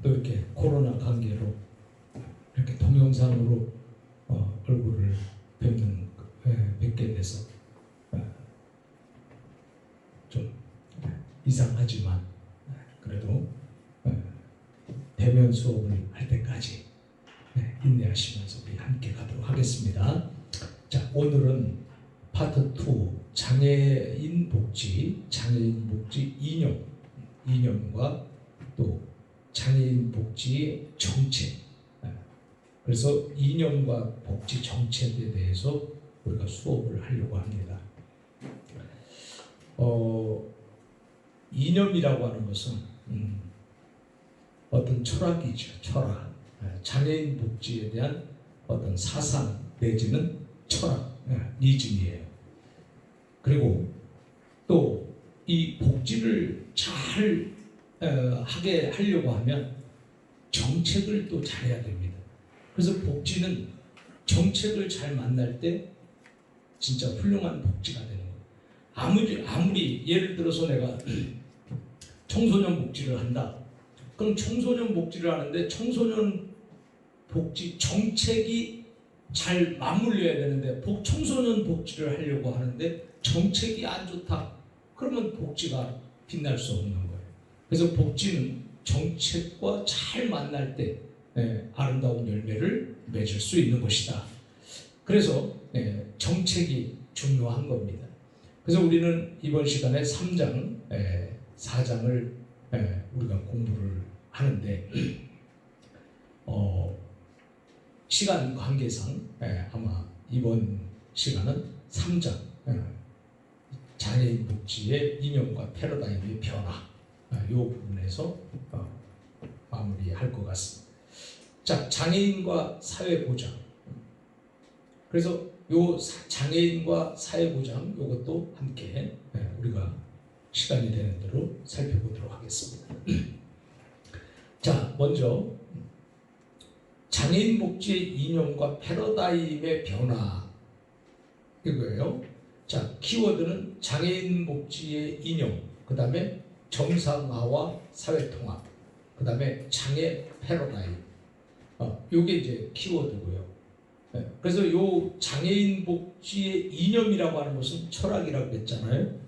또 이렇게 코로나 관계로 이렇게 동영상으로 얼굴을 뵙게 돼서 좀 이상하지만 그래도 대면 수업을 할 때까지 인내하시면서 우리 함께 가도록 하겠습니다. 자, 오늘은 파트 2 장애인 복지 이념과 또 장애인 복지의 정책. 그래서 이념과 복지 정책에 대해서 우리가 수업을 하려고 합니다. 이념이라고 하는 것은 어떤 철학이죠. 철학. 장애인 복지에 대한 어떤 사상 내지는 철학, 리즘이에요. 그리고 또 이 복지를 잘 하게 하려고 하면 정책을 또 잘해야 됩니다. 그래서 복지는 정책을 잘 만날 때 진짜 훌륭한 복지가 되는 거예요. 아무리 예를 들어서 내가 청소년 복지를 한다. 그럼 청소년 복지를 하는데 청소년 복지 정책이 잘 맞물려야 되는데 청소년 복지를 하려고 하는데 정책이 안 좋다. 그러면 복지가 빛날 수 없는 거예요. 그래서 복지는 정책과 잘 만날 때 아름다운 열매를 맺을 수 있는 것이다. 그래서 정책이 중요한 겁니다. 그래서 우리는 이번 시간에 3장, 4장을 우리가 공부를 하는데 시간 관계상 아마 이번 시간은 3장 장애인 복지의 이념과 패러다임의 변화 이 부분에서 마무리할 것 같습니다. 자, 장애인과 사회보장. 그래서 요 장애인과 사회보장 이것도 함께 우리가 시간이 되는 대로 살펴보도록 하겠습니다. 자, 먼저 장애인 복지의 이념과 패러다임의 변화 이거예요. 자, 키워드는 장애인 복지의 이념, 그 다음에 정상화와 사회통합, 그 다음에 장애 패러다임. 요게 이제 키워드고요. 그래서 요 장애인 복지의 이념이라고 하는 것은 철학이라고 했잖아요.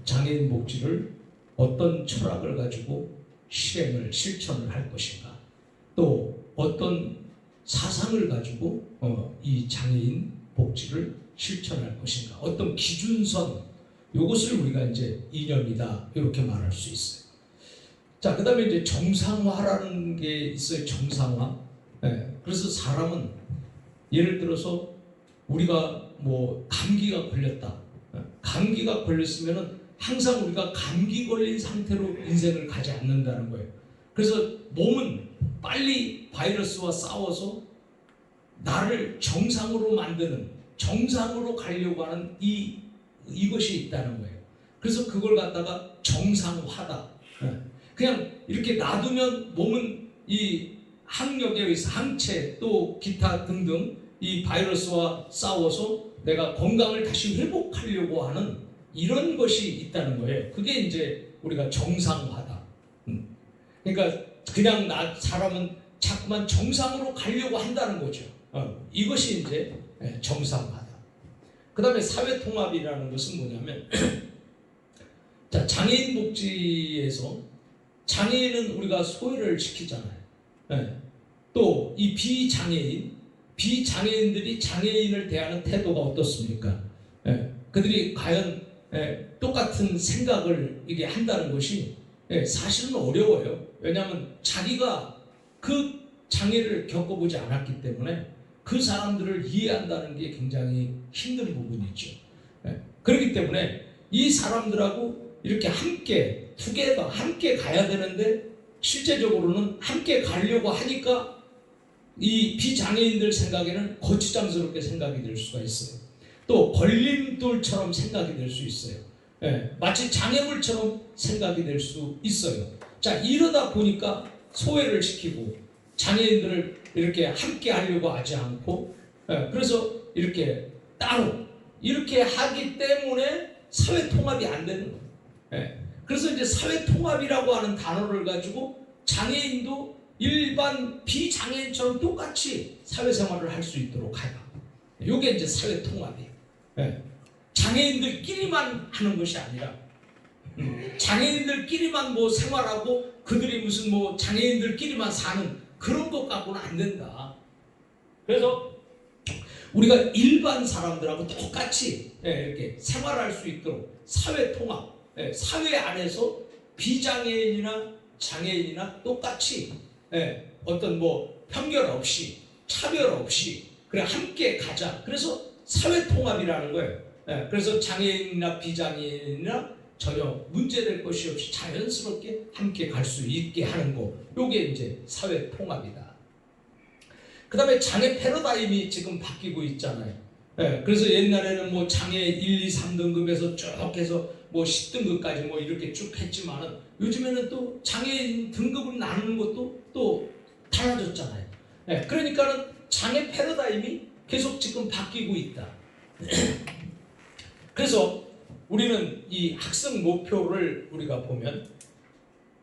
장애인 복지를 어떤 철학을 가지고 실천을 할 것인가, 또 어떤 사상을 가지고 이 장애인 복지를 실천할 것인가, 어떤 기준선, 이것을 우리가 이제 이념이다 이렇게 말할 수 있어요. 자, 그 다음에 이제 정상화라는 게 있어요. 정상화. 그래서 사람은 예를 들어서 우리가 뭐 감기가 걸렸다. 감기가 걸렸으면은 항상 우리가 감기 걸린 상태로 인생을 가지 않는다는 거예요. 그래서 몸은 빨리 바이러스와 싸워서 나를 정상으로 만드는, 정상으로 가려고 하는 이것이 있다는 거예요. 그래서 그걸 갖다가 정상화다. 그냥 이렇게 놔두면 몸은 이 항력에 의해서 항체 또 기타 등등 이 바이러스와 싸워서 내가 건강을 다시 회복하려고 하는 이런 것이 있다는 거예요. 그게 이제 우리가 정상화다. 그러니까 그냥 사람은 자꾸만 정상으로 가려고 한다는 거죠. 이것이 이제 정상화다. 그 다음에 사회통합이라는 것은 뭐냐면 자, 장애인 복지에서 장애인은 우리가 소외를 시키잖아요. 또 이 비장애인들이 장애인을 대하는 태도가 어떻습니까? 그들이 과연 똑같은 생각을 이게 한다는 것이 사실은 어려워요. 왜냐하면 자기가 그 장애를 겪어보지 않았기 때문에 그 사람들을 이해한다는 게 굉장히 힘든 부분이죠. 그렇기 때문에 이 사람들하고 이렇게 함께 투게더 함께 가야 되는데 실제적으로는 함께 가려고 하니까 이 비장애인들 생각에는 거추장스럽게 생각이 될 수가 있어요. 또 걸림돌처럼 생각이 될 수 있어요. 마치 장애물처럼 생각이 될 수 있어요. 자, 이러다 보니까 소외를 시키고 장애인들을 이렇게 함께 하려고 하지 않고 그래서 이렇게 따로 이렇게 하기 때문에 사회통합이 안 되는 거예요. 그래서 이제 사회통합이라고 하는 단어를 가지고 장애인도 일반 비장애인처럼 똑같이 사회생활을 할 수 있도록 하라. 이게 이제 사회통합이에요. 예. 장애인들끼리만 하는 것이 아니라 장애인들끼리만 뭐 생활하고 그들이 무슨 뭐 장애인들끼리만 사는 그런 것 갖고는 안 된다. 그래서 우리가 일반 사람들하고 똑같이 이렇게 생활할 수 있도록 사회통합, 사회 안에서 비장애인이나 장애인이나 똑같이 어떤 뭐 편견 없이 차별 없이 그래 함께 가자. 그래서 사회통합이라는 거예요. 그래서 장애인이나 비장애인이나 전혀 문제될 것이 없이 자연스럽게 함께 갈 수 있게 하는 거. 요게 이제 사회통합이다. 그 다음에 장애 패러다임이 지금 바뀌고 있잖아요. 그래서 옛날에는 뭐 장애 1, 2, 3등급에서 쭉 해서 뭐 10등급까지 뭐 이렇게 쭉 했지만은 요즘에는 또 장애인 등급을 나누는 것도 또 달라졌잖아요. 그러니까는 장애 패러다임이 계속 지금 바뀌고 있다. 그래서 우리는 이 학습 목표를 우리가 보면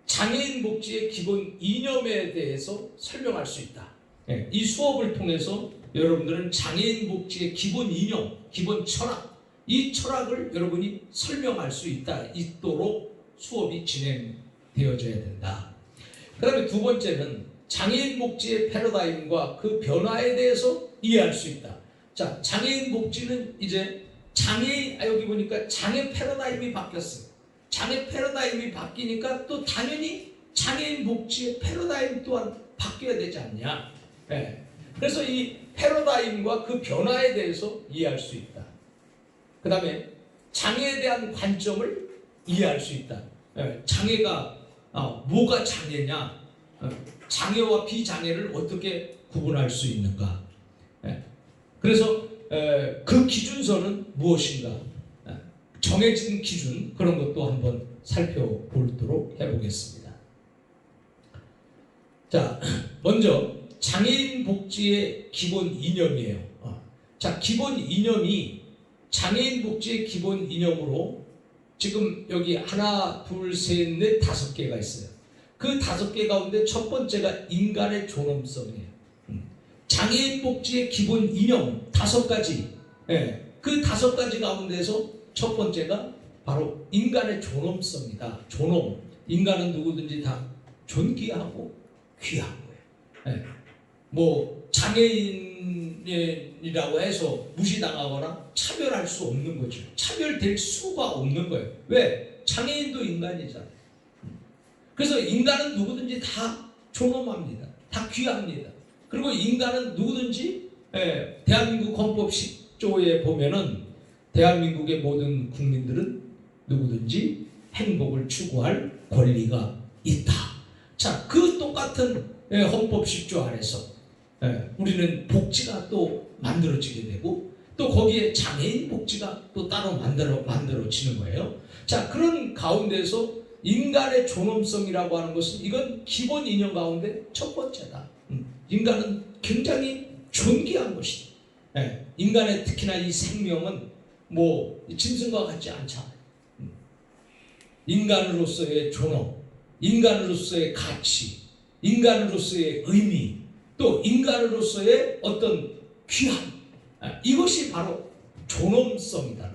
장애인 복지의 기본 이념에 대해서 설명할 수 있다. 이 수업을 통해서 여러분들은 장애인 복지의 기본 이념, 기본 철학, 이 철학을 여러분이 설명할 수 있도록 수업이 진행되어져야 된다. 그 다음에 두 번째는 장애인 복지의 패러다임과 그 변화에 대해서 이해할 수 있다. 자, 장애인 복지는 이제 여기 보니까 장애 패러다임이 바뀌었어요. 장애 패러다임이 바뀌니까 또 당연히 장애인 복지의 패러다임 또한 바뀌어야 되지 않냐. 그래서 이 패러다임과 그 변화에 대해서 이해할 수 있다. 그 다음에 장애에 대한 관점을 이해할 수 있다. 장애가 뭐가 장애냐, 장애와 비장애를 어떻게 구분할 수 있는가. 그래서 그 기준서는 무엇인가, 정해진 기준, 그런 것도 한번 살펴보도록 해보겠습니다. 자, 먼저 장애인 복지의 기본 이념이에요. 자, 기본 이념이 장애인 복지의 기본 이념으로 지금 여기 하나, 둘, 셋, 넷, 5개가 있어요. 그 5개 가운데 첫 번째가 인간의 존엄성이에요. 장애인 복지의 기본 이념 5가지. 그 5가지 가운데서 첫 번째가 바로 인간의 존엄성이다. 존엄. 인간은 누구든지 다 존귀하고 귀한 거예요. 뭐 장애인이라고 해서 무시당하거나 차별할 수 없는 거죠. 차별될 수가 없는 거예요. 왜? 장애인도 인간이잖아요. 그래서 인간은 누구든지 다 존엄합니다. 다 귀합니다. 그리고 인간은 누구든지 대한민국 헌법 10조에 보면은 대한민국의 모든 국민들은 누구든지 행복을 추구할 권리가 있다. 자, 그 똑같은 헌법 10조 안에서 우리는 복지가 또 만들어지게 되고 또 거기에 장애인 복지가 또 따로 만들어지는 거예요. 자, 그런 가운데서 인간의 존엄성이라고 하는 것은 이건 기본 이념 가운데 첫 번째다. 인간은 굉장히 존귀한 것이다. 인간의 특히나 이 생명은 뭐 짐승과 같지 않잖아요. 인간으로서의 존엄, 인간으로서의 가치, 인간으로서의 의미, 또 인간으로서의 어떤 귀함, 이것이 바로 존엄성이다는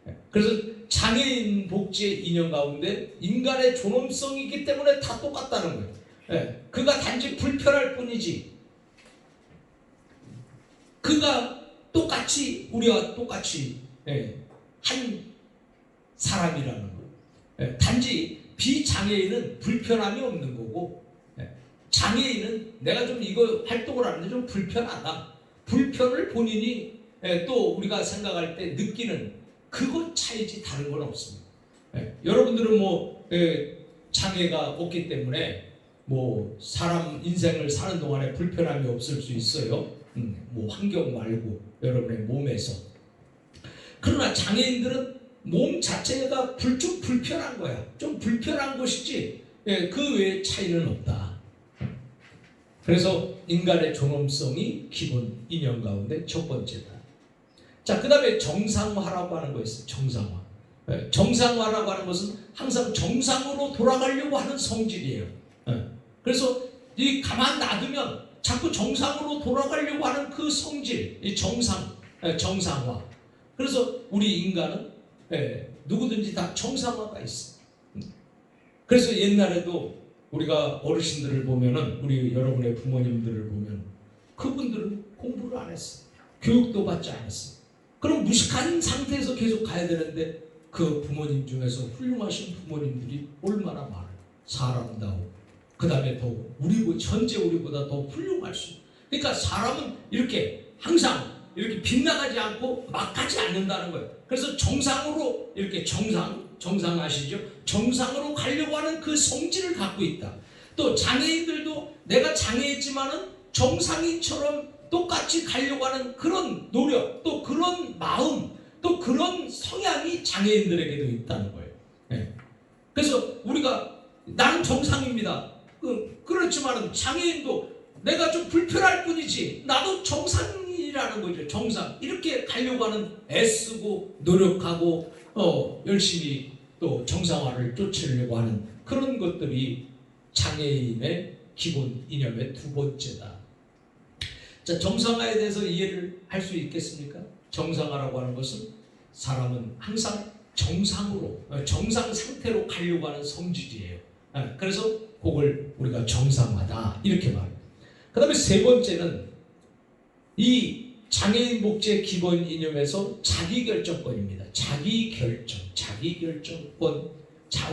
거예요. 그래서 장애인 복지의 이념 가운데 인간의 존엄성이기 때문에 다 똑같다는 거예요. 그가 단지 불편할 뿐이지 그가 똑같이 우리와 똑같이 한 사람이라는 거예요. 단지 비장애인은 불편함이 없는 거고 장애인은 내가 좀 이거 활동을 하는데 좀 불편하다. 불편을 본인이 또 우리가 생각할 때 느끼는 그것 차이지 다른 건 없습니다. 여러분들은 뭐 장애가 없기 때문에 뭐 사람 인생을 사는 동안에 불편함이 없을 수 있어요. 뭐 환경 말고 여러분의 몸에서. 그러나 장애인들은 몸 자체가 좀 불편한 거야. 좀 불편한 것이지 그 외에 차이는 없다. 그래서 인간의 존엄성이 기본 이념 가운데 첫 번째다. 자, 그 다음에 정상화라고 하는 거 있어요. 정상화. 정상화라고 하는 것은 항상 정상으로 돌아가려고 하는 성질이에요. 그래서 이 가만 놔두면 자꾸 정상으로 돌아가려고 하는 그 성질, 이 정상화. 그래서 우리 인간은 누구든지 다 정상화가 있어. 그래서 옛날에도 우리가 어르신들을 보면은, 우리 여러분의 부모님들을 보면 그분들은 공부를 안 했어. 교육도 받지 않았어. 그럼 무식한 상태에서 계속 가야 되는데 그 부모님 중에서 훌륭하신 부모님들이 얼마나 많아요. 사람다워. 그 다음에 더 현재 우리보다 더 훌륭할 수 있어요. 그러니까 사람은 이렇게 항상 이렇게 빗나가지 않고 막 가지 않는다는 거예요. 그래서 정상으로 이렇게 정상 아시죠? 정상으로 가려고 하는 그 성질을 갖고 있다. 또 장애인들도 내가 장애했지만은 정상인처럼 똑같이 가려고 하는 그런 노력, 또 그런 마음, 또 그런 성향이 장애인들에게도 있다는 거예요. 네. 그래서 우리가 나는 정상입니다. 그렇지만은 장애인도 내가 좀 불편할 뿐이지 나도 정상이라는 거죠. 정상. 이렇게 가려고 하는 애쓰고 노력하고 열심히 또 정상화를 쫓으려고 하는 그런 것들이 장애인의 기본 이념의 두 번째다. 자, 정상화에 대해서 이해를 할 수 있겠습니까? 정상화라고 하는 것은 사람은 항상 정상으로, 정상 상태로 가려고 하는 성질이에요. 그래서 그걸 우리가 정상화다 이렇게 말해요. 그 다음에 세 번째는 이 장애인 복지의 기본 이념에서 자기결정권입니다. 자기결정권,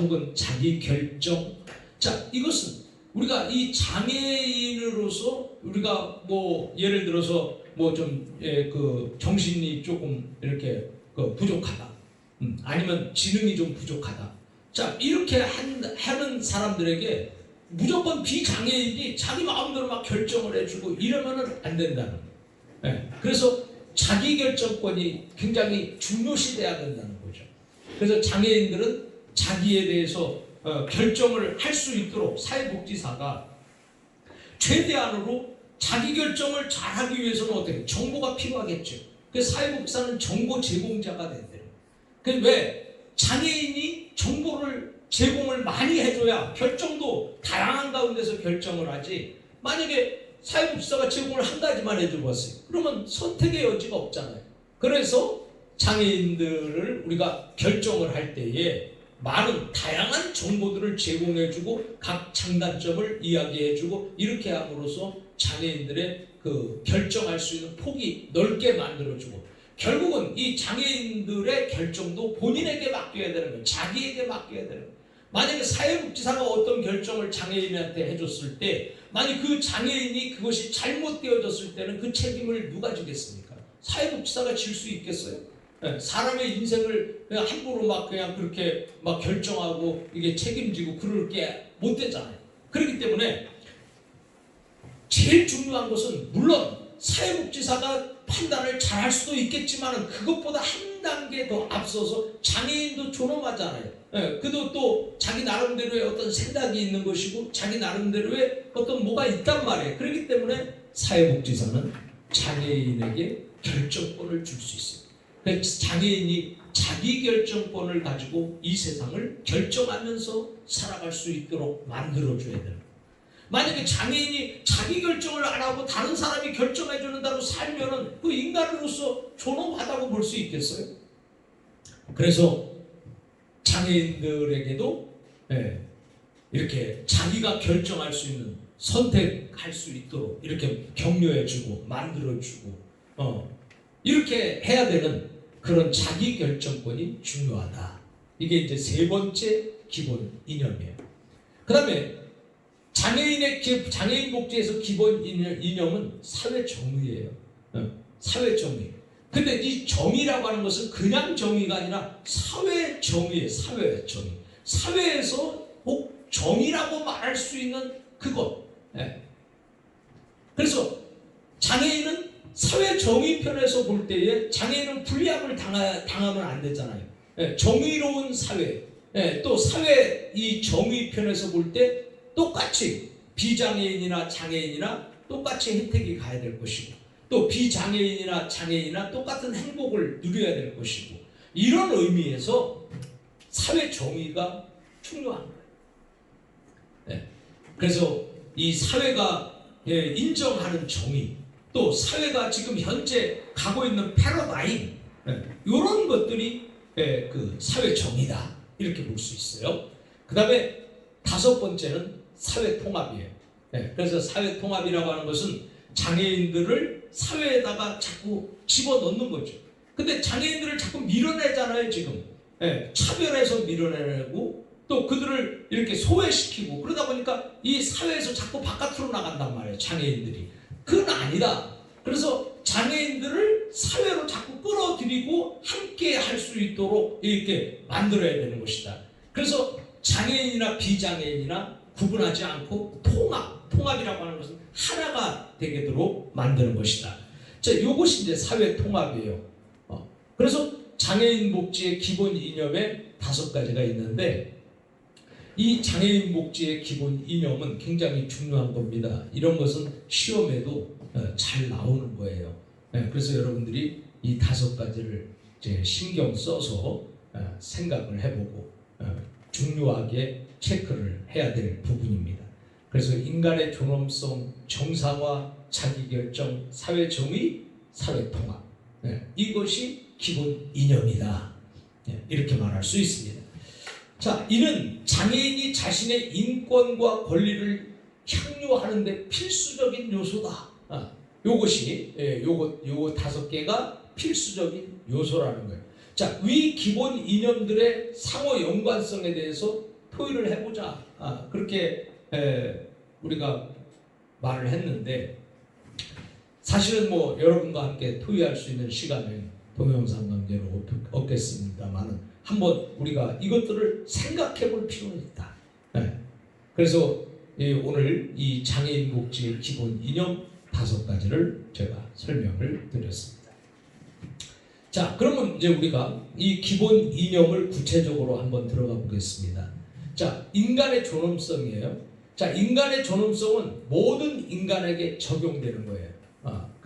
혹은 자기결정. 자, 이것은 우리가 이 장애인으로서 우리가 뭐 예를 들어서 뭐 좀 그 정신이 조금 이렇게 부족하다, 아니면 지능이 좀 부족하다. 자, 이렇게 하는 사람들에게 무조건 비장애인이 자기 마음대로 막 결정을 해주고 이러면은 안 된다는 거예요. 그래서 자기결정권이 굉장히 중요시돼야 된다는 거죠. 그래서 장애인들은 자기에 대해서 결정을 할 수 있도록 사회복지사가 최대한으로 자기결정을 잘하기 위해서는 어떻게 정보가 필요하겠죠. 그래서 사회복지사는 정보 제공자가 된대요. 그래서 왜 장애인이 정보를 제공을 많이 해줘야 결정도 다양한 가운데서 결정을 하지, 만약에 사회복지사가 제공을 한 가지만 해줘봤어요. 그러면 선택의 여지가 없잖아요. 그래서 장애인들을 우리가 결정을 할 때에 많은 다양한 정보들을 제공해주고 각 장단점을 이야기해주고 이렇게 함으로써 장애인들의 그 결정할 수 있는 폭이 넓게 만들어주고, 결국은 이 장애인들의 결정도 본인에게 맡겨야 되는 거예요. 자기에게 맡겨야 되는 거예요. 만약에 사회복지사가 어떤 결정을 장애인한테 해줬을 때 만약 그 장애인이 그것이 잘못되어졌을 때는 그 책임을 누가 지겠습니까? 사회복지사가 질 수 있겠어요? 사람의 인생을 그냥 함부로 막 그냥 그렇게 막 결정하고 이게 책임지고 그럴 게 못 되잖아요. 그렇기 때문에 제일 중요한 것은 물론 사회복지사가 판단을 잘할 수도 있겠지만 그것보다 한 단계 더 앞서서 장애인도 존엄하잖아요. 그도 또 자기 나름대로의 어떤 생각이 있는 것이고 자기 나름대로의 어떤 뭐가 있단 말이에요. 그렇기 때문에 사회복지사는 장애인에게 결정권을 줄 수 있어요. 그래서 장애인이 자기 결정권을 가지고 이 세상을 결정하면서 살아갈 수 있도록 만들어줘야 돼요. 만약에 장애인이 자기 결정을 안 하고 다른 사람이 결정해 주는다고 살면은 그 인간으로서 존엄하다고 볼 수 있겠어요? 그래서 장애인들에게도 이렇게 자기가 결정할 수 있는, 선택할 수 있도록 이렇게 격려해주고 만들어주고 이렇게 해야 되는 그런 자기 결정권이 중요하다. 이게 이제 세 번째 기본 이념이에요. 그 다음에 장애인 복지에서 기본 이념은 사회 정의예요. 사회 정의. 근데 이 정의라고 하는 것은 그냥 정의가 아니라 사회 정의예요. 사회 정의. 사회에서 꼭 정의라고 말할 수 있는 그것. 그래서 장애인은 사회 정의 편에서 볼 때에 장애인은 불리함을 당하면 안 되잖아요. 정의로운 사회. 또 사회 이 정의 편에서 볼 때 똑같이 비장애인이나 장애인이나 똑같이 혜택이 가야 될 것이고, 또 비장애인이나 장애인이나 똑같은 행복을 누려야 될 것이고, 이런 의미에서 사회 정의가 중요한 거예요. 그래서 이 사회가 인정하는 정의, 또 사회가 지금 현재 가고 있는 패러다임, 이런 것들이 그 사회 정의다 이렇게 볼 수 있어요. 그 다음에 다섯 번째는 사회 통합이에요. 그래서 사회 통합이라고 하는 것은 장애인들을 사회에다가 자꾸 집어넣는 거죠. 근데 장애인들을 자꾸 밀어내잖아요 지금. 차별해서 밀어내고 또 그들을 이렇게 소외시키고 그러다 보니까 이 사회에서 자꾸 바깥으로 나간단 말이에요 장애인들이. 그건 아니다. 그래서 장애인들을 사회로 자꾸 끌어들이고 함께 할 수 있도록 이렇게 만들어야 되는 것이다. 그래서 장애인이나 비장애인이나 구분하지 않고 통합이라고 하는 것은 하나가 되도록 만드는 것이다. 자, 이것이 이제 사회 통합이에요. 그래서 장애인 복지의 기본 이념에 5가지가 있는데 이 장애인 복지의 기본 이념은 굉장히 중요한 겁니다. 이런 것은 시험에도 잘 나오는 거예요. 그래서 여러분들이 이 5가지를 이제 신경 써서 생각을 해보고 중요하게 체크를 해야 될 부분입니다. 그래서 인간의 존엄성, 정상화, 자기결정, 사회정의, 사회통합, 이것이 기본 이념이다. 이렇게 말할 수 있습니다. 자, 이는 장애인이 자신의 인권과 권리를 향유하는 데 필수적인 요소다. 요것이 요거 5개가 필수적인 요소라는 거예요. 자, 위 기본 이념들의 상호 연관성에 대해서 토의를 해보자. 그렇게 우리가 말을 했는데 사실은 뭐 여러분과 함께 토의할 수 있는 시간은 동영상 관계로 없겠습니다만 한번 우리가 이것들을 생각해 볼 필요는 있다. 그래서 오늘 이 장애인 복지의 기본 이념 5가지를 제가 설명을 드렸습니다. 자, 그러면 이제 우리가 이 기본 이념을 구체적으로 한번 들어가 보겠습니다. 자, 인간의 존엄성이에요. 자, 인간의 존엄성은 모든 인간에게 적용되는 거예요.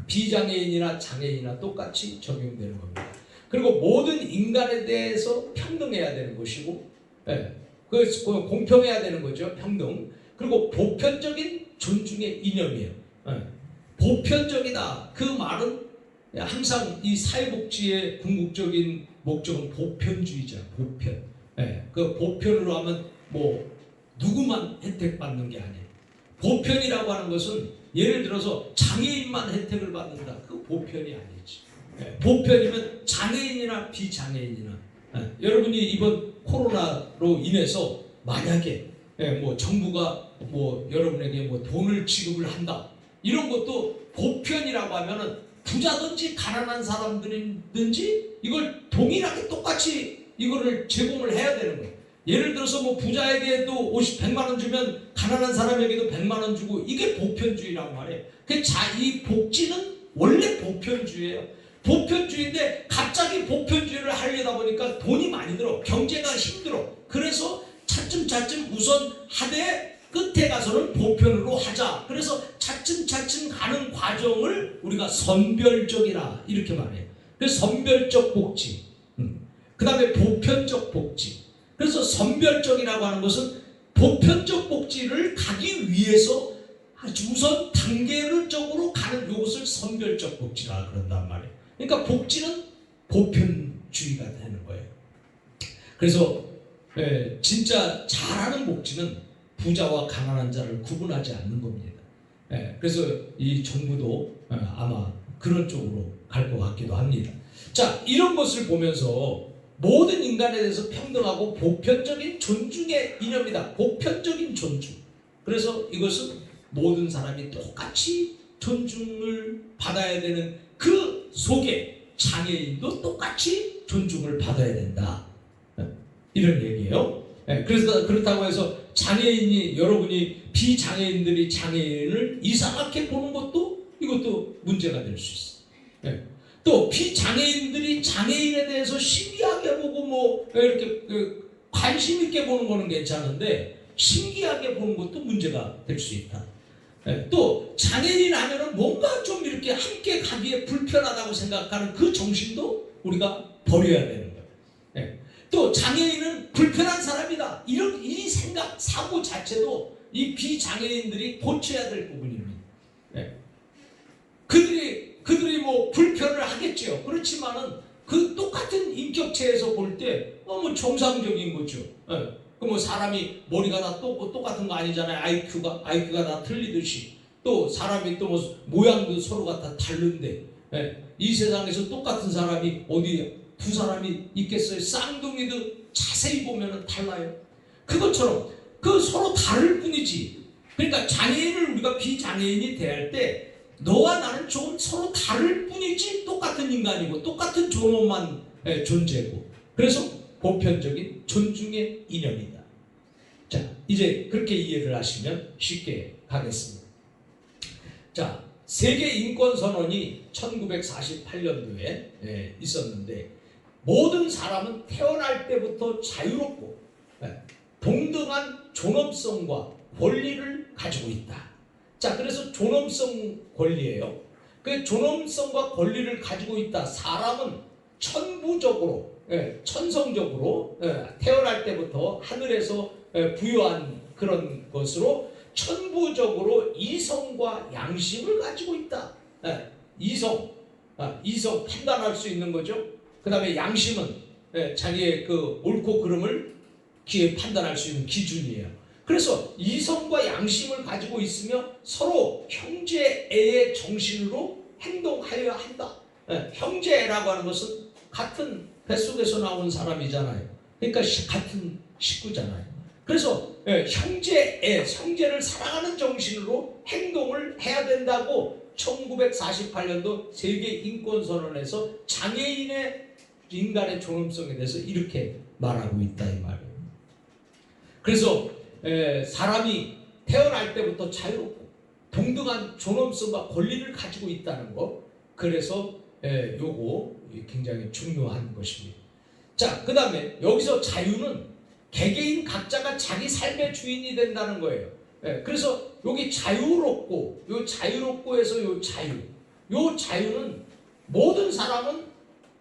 비장애인이나 장애인이나 똑같이 적용되는 겁니다. 그리고 모든 인간에 대해서 평등해야 되는 것이고, 공평해야 되는 거죠. 평등. 그리고 보편적인 존중의 이념이에요. 보편적이다. 그 말은 항상 이 사회복지의 궁극적인 목적은 보편주의자. 보편. 그 보편으로 하면 뭐 누구만 혜택 받는 게 아니에요. 보편이라고 하는 것은 예를 들어서 장애인만 혜택을 받는다. 그 보편이 아니지. 보편이면 장애인이나 비장애인이나 여러분이 이번 코로나로 인해서 만약에 뭐 정부가 뭐 여러분에게 뭐 돈을 지급을 한다. 이런 것도 보편이라고 하면은 부자든지 가난한 사람들이든지 이걸 동일하게 똑같이 이거를 제공을 해야 되는 거예요. 예를 들어서 뭐 부자에게도 100만 원 주면 가난한 사람에게도 100만 원 주고 이게 보편주의란 말이에요. 이 복지는 원래 보편주의예요. 보편주의인데 갑자기 보편주의를 하려다 보니까 돈이 많이 들어. 경제가 힘들어. 그래서 차츰 우선 하되 끝에 가서는 보편으로 하자. 그래서 차츰 가는 과정을 우리가 선별적이라 이렇게 말해요. 그래서 선별적 복지. 그 다음에 보편적 복지. 그래서 선별적이라고 하는 것은 보편적 복지를 가기 위해서 우선 단계적으로 가는 이것을 선별적 복지라 그런단 말이에요. 그러니까 복지는 보편주의가 되는 거예요. 그래서 진짜 잘하는 복지는 부자와 가난한 자를 구분하지 않는 겁니다. 그래서 이 정부도 아마 그런 쪽으로 갈 것 같기도 합니다. 자, 이런 것을 보면서 모든 인간에 대해서 평등하고 보편적인 존중의 이념이다. 보편적인 존중. 그래서 이것은 모든 사람이 똑같이 존중을 받아야 되는 그 속에 장애인도 똑같이 존중을 받아야 된다. 이런 얘기예요. 그래서 그렇다고 해서 장애인이 여러분이 비장애인들이 장애인을 이상하게 보는 것도 이것도 문제가 될 수 있어요. 또 비장애인들이 장애인에 대해서 신기하게 보고 뭐 이렇게 관심 있게 보는 거는 괜찮은데 신기하게 보는 것도 문제가 될 수 있다. 또 장애인 하면은 뭔가 좀 이렇게 함께 가기에 불편하다고 생각하는 그 정신도 우리가 버려야 되는 거예요. 또 장애인은 불편한 사람이다. 이런 이 생각, 사고 자체도 이 비장애인들이 고쳐야 될 부분입니다. 예. 그들이 뭐 불편을 하겠죠. 그렇지만은 그 똑같은 인격체에서 볼 때 뭐 정상적인 거죠. 예. 그 뭐 사람이 머리가 다 똑같은 거 아니잖아요. IQ가 다 틀리듯이 또 사람이 또 뭐 모양도 서로가 다 다른데 예. 이 세상에서 똑같은 사람이 어디 두 사람이 있겠어요? 쌍둥이도 자세히 보면은 달라요. 그것처럼 그 서로 다를 뿐이지. 그러니까 장애인을 우리가 비장애인이 대할 때 너와 나는 조금 서로 다를 뿐이지 똑같은 인간이고 똑같은 존엄만 존재고 그래서 보편적인 존중의 이념이다. 자, 이제 그렇게 이해를 하시면 쉽게 가겠습니다. 자, 세계인권선언이 1948년도에 있었는데 모든 사람은 태어날 때부터 자유롭고 동등한 존엄성과 권리를 가지고 있다. 자, 그래서 존엄성 권리예요. 그 존엄성과 권리를 가지고 있다. 사람은 천부적으로, 천성적으로 태어날 때부터 하늘에서 부여한 그런 것으로 천부적으로 이성과 양심을 가지고 있다. 이성 판단할 수 있는 거죠. 그 다음에 양심은 자기의 그 옳고 그름을 판단할 수 있는 기준이에요. 그래서 이성과 양심을 가지고 있으며 서로 형제애의 정신으로 행동하여야 한다. 형제애라고 하는 것은 같은 뱃속에서 나온 사람이잖아요. 그러니까 같은 식구잖아요. 그래서 형제애, 형제를 사랑하는 정신으로 행동을 해야 된다고 1948년도 세계인권선언에서 장애인의 인간의 존엄성에 대해서 이렇게 말하고 있다 이 말이에요. 그래서 사람이 태어날 때부터 자유롭고 동등한 존엄성과 권리를 가지고 있다는 거. 그래서 요거 굉장히 중요한 것입니다. 자, 그 다음에 여기서 자유는 개개인 각자가 자기 삶의 주인이 된다는 거예요. 그래서 여기 자유롭고 요 자유롭고에서 요 자유는 모든 사람은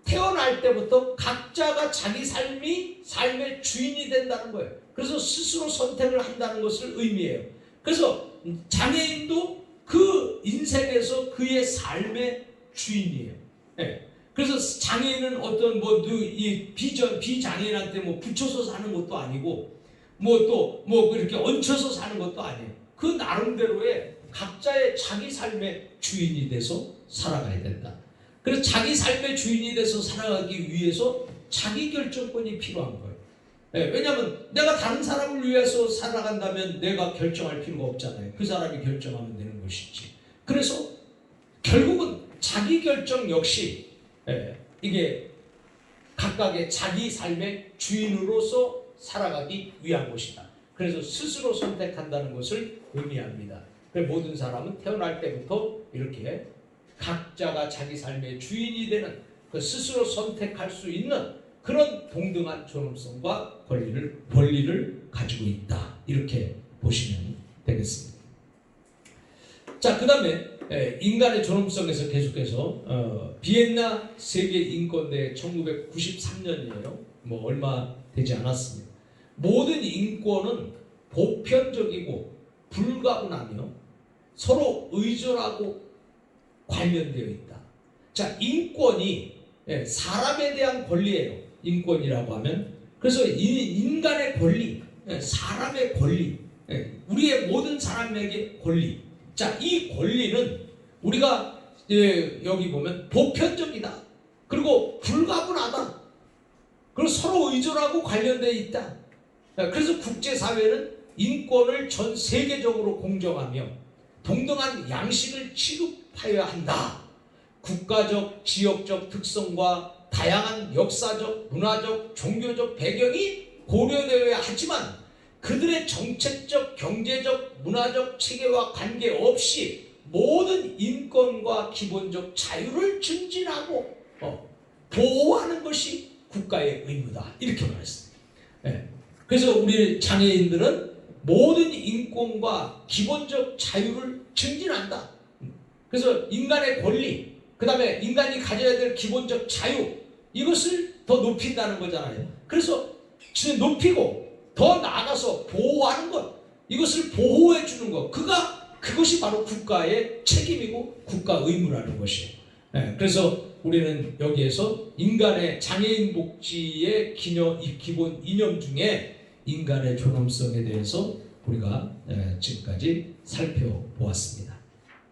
태어날 때부터 각자가 자기 삶의 주인이 된다는 거예요. 그래서 스스로 선택을 한다는 것을 의미해요. 그래서 장애인도 그 인생에서 그의 삶의 주인이에요. 그래서 장애인은 어떤 이 비장애인한테 붙여서 사는 것도 아니고 그렇게 얹혀서 사는 것도 아니에요. 그 나름대로의 각자의 자기 삶의 주인이 돼서 살아가야 된다. 그래서 자기 삶의 주인이 돼서 살아가기 위해서 자기 결정권이 필요한 거예요. 왜냐하면 내가 다른 사람을 위해서 살아간다면 내가 결정할 필요가 없잖아요. 그 사람이 결정하면 되는 것이지. 그래서 결국은 자기 결정 역시 이게 각각의 자기 삶의 주인으로서 살아가기 위한 것이다. 그래서 스스로 선택한다는 것을 의미합니다. 모든 사람은 태어날 때부터 이렇게 각자가 자기 삶의 주인이 되는 그 스스로 선택할 수 있는 그런 동등한 존엄성과 권리를 가지고 있다. 이렇게 보시면 되겠습니다. 자, 그 다음에 인간의 존엄성에서 계속해서 비엔나 세계인권대회 1993년이에요. 얼마 되지 않았습니다. 모든 인권은 보편적이고 불가분하며 서로 의존하고 관련되어 있다. 자, 인권이 사람에 대한 권리예요. 인권이라고 하면. 그래서 인간의 권리, 사람의 권리, 우리의 모든 사람에게 권리. 자, 이 권리는 우리가 여기 보면 보편적이다. 그리고 불가분하다. 그리고 서로 의존하고 관련되어 있다. 그래서 국제사회는 인권을 전 세계적으로 공정하며 동등한 양식을 취급하여야 한다. 국가적, 지역적 특성과 다양한 역사적, 문화적, 종교적 배경이 고려되어야 하지만 그들의 정책적, 경제적, 문화적 체계와 관계없이 모든 인권과 기본적 자유를 증진하고 보호하는 것이 국가의 의무다. 이렇게 말했습니다. 그래서 우리 장애인들은 모든 인권과 기본적 자유를 증진한다. 그래서 인간의 권리, 그 다음에 인간이 가져야 될 기본적 자유, 이것을 더 높인다는 거잖아요. 그래서 높이고 더 나아가서 보호하는 것, 이것을 보호해 주는 것, 그것이 바로 국가의 책임이고 국가 의무라는 것이에요. 그래서 우리는 여기에서 인간의 장애인 복지의 기본 이념 중에 인간의 존엄성에 대해서 우리가 지금까지 살펴보았습니다.